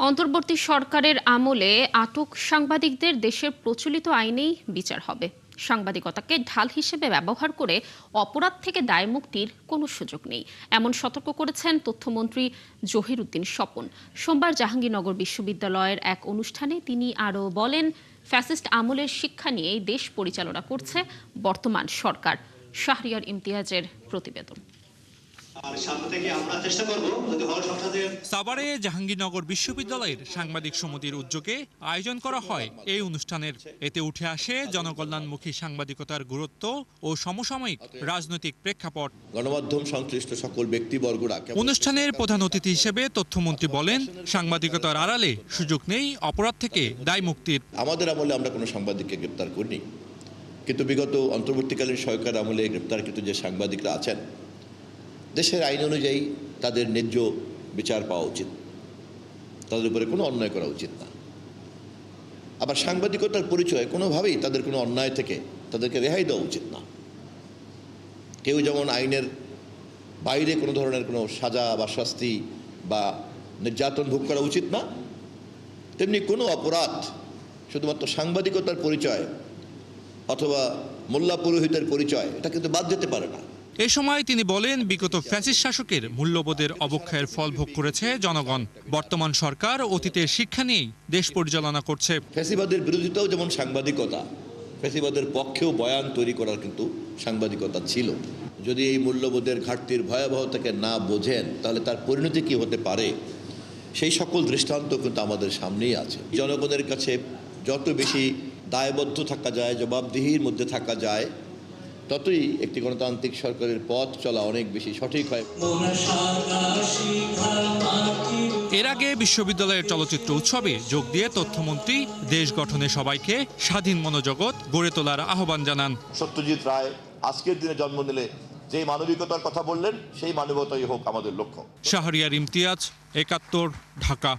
অন্তর্বর্তী সরকারের আমলে আটক সাংবাদিকদের দেশের প্রচলিত আইনেই বিচার হবে। সাংবাদিকতাকে ঢাল হিসেবে ব্যবহার করে অপরাধ থেকে দায়মুক্তির কোনো সুযোগ নেই, এমন সতর্ক করেছেন তথ্যমন্ত্রী জহিরুদ্দিন স্বপন। সোমবার জাহাঙ্গীরনগর বিশ্ববিদ্যালয়ের এক অনুষ্ঠানে তিনি আরও বলেন, ফ্যাসিস্ট আমলের শিক্ষা নিয়েই দেশ পরিচালনা করছে বর্তমান সরকার। শাহরিয়ার ইমতিয়াজের প্রতিবেদন। সাভারে জাহাঙ্গীরনগর বিশ্ববিদ্যালয়ের সাংবাদিক সমিতির উদ্যোগে আয়োজন করা হয় এই অনুষ্ঠানের। এতে উঠে আসে জনকল্যাণমুখী সাংবাদিকতার গুরুত্ব ও সমসাময়িক রাজনৈতিক প্রেক্ষাপট। গণমাধ্যম সংশ্লিষ্ট সকল ব্যক্তিবর্গরা অনুষ্ঠানের প্রধান অতিথি হিসেবে তথ্যমন্ত্রী বলেন, সাংবাদিকতার আড়ালে সুযোগ নেই অপরাধ থেকে দায় মুক্তির। আমাদের আমলে আমরা কোনো সাংবাদিককে গ্রেপ্তার করিনি, কিন্তু বিগত অন্তর্বর্তীকালীন সরকার আমলে গ্রেপ্তারকৃত যে সাংবাদিকরা আছেন, দেশের আইন অনুযায়ী তাদের ন্যায্য বিচার পাওয়া উচিত, তাদের উপরে কোনো অন্যায় করা উচিত না। আবার সাংবাদিকতার পরিচয় কোনোভাবেই তাদের কোনো অন্যায় থেকে তাদেরকে রেহাই দেওয়া উচিত না। কেউ যেমন আইনের বাইরে কোনো ধরনের কোনো সাজা বা শাস্তি বা নির্যাতন ভোগ করা উচিত না, তেমনি কোনো অপরাধ শুধুমাত্র সাংবাদিকতার পরিচয় অথবা মোল্লা পুরোহিতের পরিচয় এটা কিন্তু বাদ যেতে পারে না। এ সময় তিনি বলেন, বিগত ফ্যাসিস্ট শাসকের মূল্যবোধের অবক্ষয়ের ফল ভোগ করেছে জনগণ। বর্তমান সরকার অতীতের শিক্ষা নিয়েই দেশ পরিচালনা করছে। ফ্যাসিবাদের বিরোধিতাও যেমন সাংবাদিকতা, ফ্যাসিবাদের পক্ষেও বয়ান তৈরি করার কিন্তু সাংবাদিকতা ছিল। যদি এই মূল্যবোধের ঘাটতির ভয়াবহতাকে না বোঝেন, তাহলে তার পরিণতি কি হতে পারে সেই সকল দৃষ্টান্ত কিন্তু আমাদের সামনেই আছে। জনগণের কাছে যত বেশি দায়বদ্ধ থাকা যায়, জবাবদিহির মধ্যে থাকা যায়, ততই একটি গণতান্ত্রিক সরকারের পথ চলা অনেক বেশি সঠিক হয়। এর আগে বিশ্ববিদ্যালয়ের চলচ্চিত্র উৎসবে যোগ দিয়ে তথ্যমন্ত্রী দেশ গঠনে সবাইকে স্বাধীন মনোজগৎ গড়ে তোলার আহ্বান জানান। সত্যজিৎ রায় আজকের দিনে জন্ম নিলে যে মানবিকতার কথা বললেন, সেই মানবতাই হোক আমাদের লক্ষ্য। শাহরিয়ার ইমতিয়াজ, ৭১, ঢাকা।